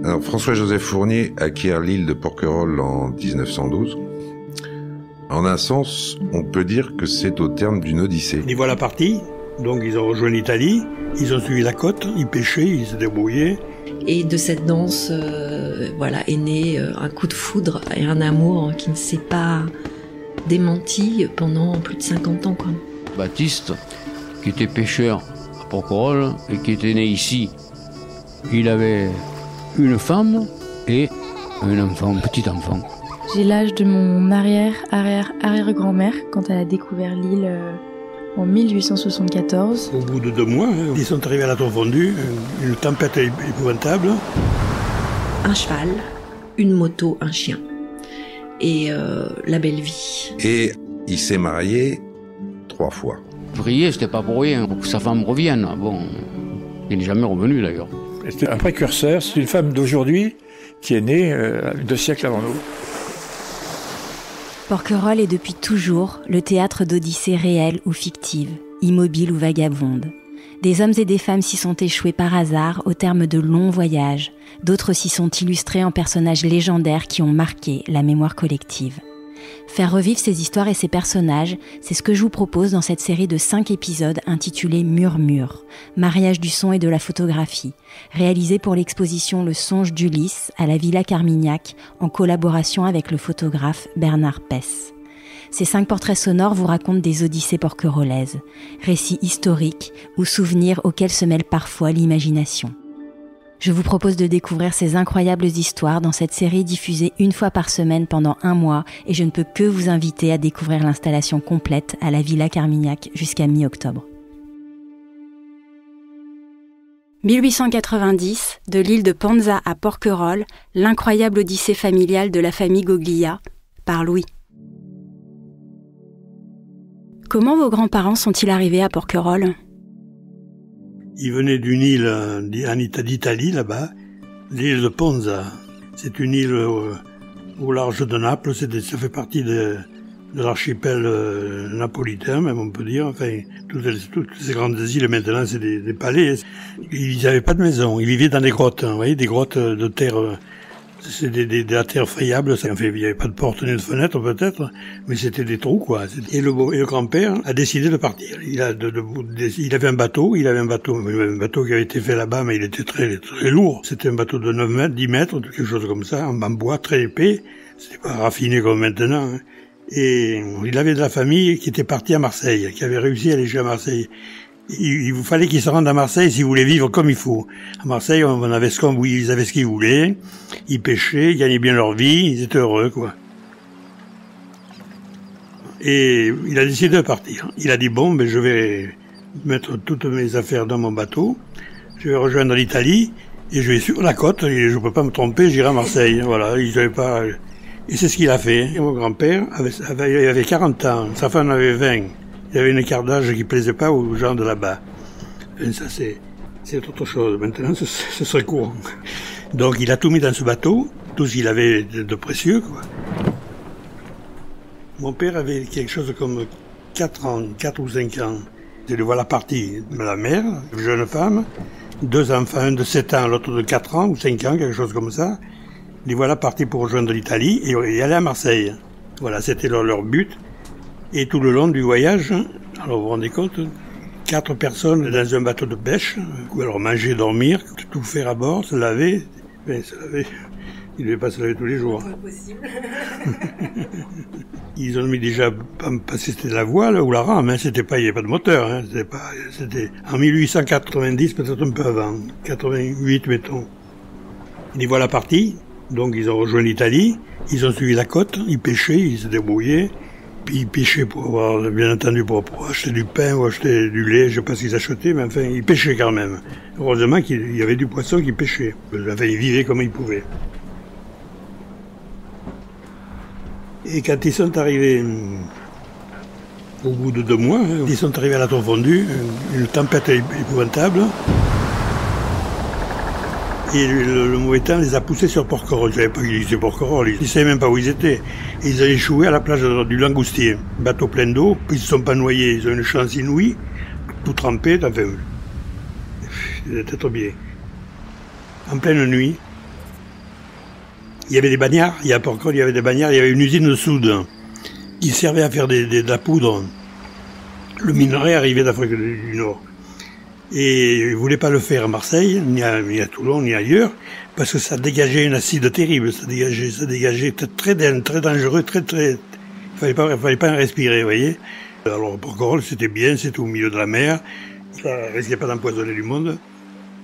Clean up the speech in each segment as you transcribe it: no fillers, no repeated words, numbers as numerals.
Alors, François-Joseph Fournier acquiert l'île de Porquerolles en 1912. En un sens, on peut dire que c'est au terme d'une odyssée. Ils voilà partis, donc ils ont rejoint l'Italie, ils ont suivi la côte, ils pêchaient, ils se débrouillaient. Et de cette danse, est né un coup de foudre et un amour qui ne s'est pas démenti pendant plus de 50 ans, quoi. Baptiste, qui était pêcheur à Porquerolles et qui était né ici, il avait une femme et un enfant, un petit enfant. J'ai l'âge de mon arrière-grand-mère quand elle a découvert l'île en 1874. Au bout de 2 mois, ils sont arrivés à la Tour Fondue, une tempête épouvantable. Un cheval, une moto, un chien. Et la belle vie. Et il s'est marié 3 fois. Prier, c'était pas pour rien, pour que sa femme revienne. Bon, il n'est jamais revenu d'ailleurs. C'était un précurseur, c'est une femme d'aujourd'hui qui est née 2 siècles avant nous. Porquerolles est depuis toujours le théâtre d'odyssées réelles ou fictives, immobiles ou vagabondes. Des hommes et des femmes s'y sont échoués par hasard au terme de longs voyages. D'autres s'y sont illustrés en personnages légendaires qui ont marqué la mémoire collective. Faire revivre ces histoires et ces personnages, c'est ce que je vous propose dans cette série de 5 épisodes intitulée Murmure, mariage du son et de la photographie, réalisée pour l'exposition Le Songe d'Ulysse à la Villa Carmignac en collaboration avec le photographe Bernard Pess. Ces 5 portraits sonores vous racontent des odyssées porquerolaises, récits historiques ou souvenirs auxquels se mêle parfois l'imagination. Je vous propose de découvrir ces incroyables histoires dans cette série diffusée 1 fois par semaine pendant 1 mois et je ne peux que vous inviter à découvrir l'installation complète à la Villa Carmignac jusqu'à mi-octobre. 1890, de l'île de Panza à Porquerolles, l'incroyable odyssée familiale de la famille Goglia, par Louis. Comment vos grands-parents sont-ils arrivés à Porquerolles ? Ils venaient d'une île d'Italie, là-bas, l'île de Ponza. C'est une île au large de Naples, ça fait partie de l'archipel napolitain, même on peut dire. Enfin, toutes ces grandes îles maintenant, c'est des palais. Ils n'avaient pas de maison, ils vivaient dans des grottes, vous voyez, des grottes de terre. C'est de la terre friable, il n'y avait pas de porte ni de fenêtre peut-être, mais c'était des trous, quoi. Et le grand-père a décidé de partir. Il avait un bateau qui avait été fait là-bas, mais il était très, très lourd. C'était un bateau de 9 mètres, 10 mètres, quelque chose comme ça, en bois, très épais. C'était pas raffiné comme maintenant, hein. Et il avait de la famille qui était partie à Marseille, qui avait réussi à aller jusqu'à Marseille. Il vous fallait qu'ils se rendent à Marseille s'ils voulaient vivre comme il faut. À Marseille, ils avaient ce qu'ils voulaient. Ils pêchaient, ils gagnaient bien leur vie, ils étaient heureux, quoi. Et il a décidé de partir. Il a dit, bon, je vais mettre toutes mes affaires dans mon bateau, je vais rejoindre l'Italie, et je vais sur la côte, et je peux pas me tromper, j'irai à Marseille. Voilà, il savait pas. Et c'est ce qu'il a fait. Et mon grand-père avait 40 ans, sa femme en avait 20. Il y avait une écart d'âge qui plaisait pas aux gens de là-bas. Et ça, c'est autre chose. Maintenant, ce serait courant. Donc, il a tout mis dans ce bateau, tout ce qu'il avait de précieux, quoi. Mon père avait quelque chose comme 4 ou 5 ans. Je le voilà parti de la mère, une jeune femme, 2 enfants, un de 7 ans, l'autre de 4 ans ou 5 ans, quelque chose comme ça. Les voilà partis pour rejoindre l'Italie et aller à Marseille. Voilà, c'était leur but. Et tout le long du voyage, alors vous vous rendez compte, 4 personnes dans un bateau de pêche, alors manger, dormir, tout faire à bord, se laver. Ils ne devaient pas se laver tous les jours. Impossible. Ils ont mis déjà, parce que c'était la voile ou la rame, hein, il n'y avait pas de moteur, hein, c'était en 1890, peut-être un peu avant, 88 mettons. Les voilà partis, donc ils ont rejoint l'Italie, ils ont suivi la côte, ils pêchaient, ils se débrouillaient. Puis ils pêchaient bien entendu, pour acheter du pain ou acheter du lait, je sais pas ce qu'ils achetaient, mais enfin, ils pêchaient quand même. Heureusement qu'il y avait du poisson qui pêchait. Enfin, ils vivaient comme ils pouvaient. Et quand ils sont arrivés, au bout de 2 mois, ils sont arrivés à la Tour Fondue, une tempête épouvantable. Et le mauvais temps les a poussés sur Porquerolles. Je ne savais pas qu'ils étaient Porquerolles, ils ne savaient même pas où ils étaient. Et ils ont échoué à la plage du Langoustier. Bateau plein d'eau, puis ils ne se sont pas noyés. Ils ont une chance inouïe, tout trempé, enfin, ils étaient trop bien. En pleine nuit, il y avait des bagnards, il y avait des bagnards, il y avait une usine de soude qui servait à faire de la poudre. Le minerai arrivait d'Afrique du Nord. Et ils ne voulaient pas le faire à Marseille, ni à Toulon, ni ailleurs, parce que ça dégageait une acide terrible, ça dégageait très dangereux, il fallait pas en respirer, vous voyez. Alors Porquerolles, c'était bien, c'était au milieu de la mer, ça risquait pas d'empoisonner du monde.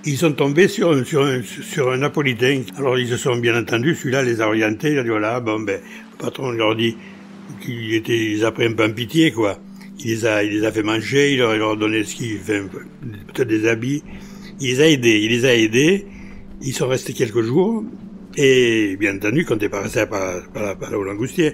Ils sont tombés sur un Napolitain. Alors ils se sont bien entendus, celui-là les a orientés, il a dit voilà, le patron leur dit qu'ils a pris un peu en pitié, quoi. Il les a fait manger, il leur a donné peut-être des habits. Il les a aidés, ils sont restés quelques jours, et bien entendu, quand t'es pas resté au langoustier.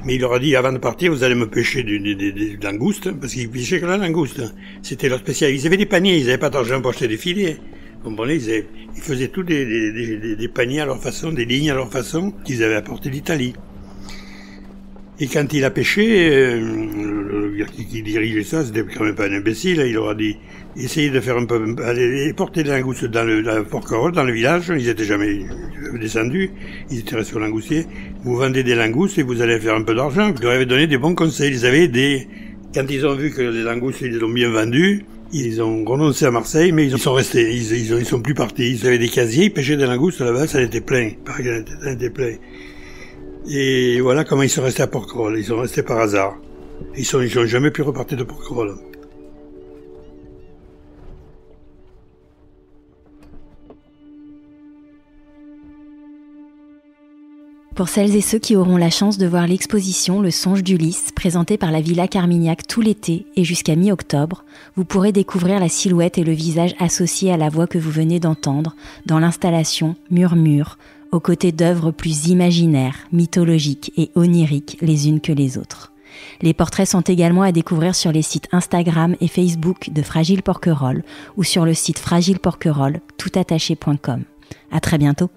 Mais il leur a dit, avant de partir, vous allez me pêcher des langoustes, parce qu'ils pêchaient que la langouste. C'était leur spécialité. Ils avaient des paniers, ils n'avaient pas d'argent pour acheter des filets. Vous comprenez, ils faisaient tous des paniers à leur façon, des lignes à leur façon, qu'ils avaient apporté d'Italie. Et quand il a pêché, le gars qui dirigeait ça, c'était quand même pas un imbécile, il leur a dit, essayez de faire un peu, allez porter des langoustes dans Porquerolles, dans le village, ils étaient jamais descendus, ils étaient restés au langoustier, vous vendez des langoustes et vous allez faire un peu d'argent, vous leur avez donné des bons conseils, ils avaient aidé. Quand ils ont vu que les langoustes, ils les ont bien vendus, ils ont renoncé à Marseille, mais ils sont restés, ils sont plus partis, ils avaient des casiers, ils pêchaient des langoustes là-bas, ça était plein, ça était plein. Et voilà comment ils sont restés à Porquerolles. Ils sont restés par hasard. Ils sont jamais pu repartir de Porquerolles. Pour celles et ceux qui auront la chance de voir l'exposition Le Songe d'Ulysse, présentée par la Villa Carmignac tout l'été et jusqu'à mi-octobre, vous pourrez découvrir la silhouette et le visage associés à la voix que vous venez d'entendre dans l'installation Murmure, aux côtés d'œuvres plus imaginaires, mythologiques et oniriques les unes que les autres. Les portraits sont également à découvrir sur les sites Instagram et Facebook de Fragile Porquerolles ou sur le site fragileporquerolles toutattaché.com. À très bientôt.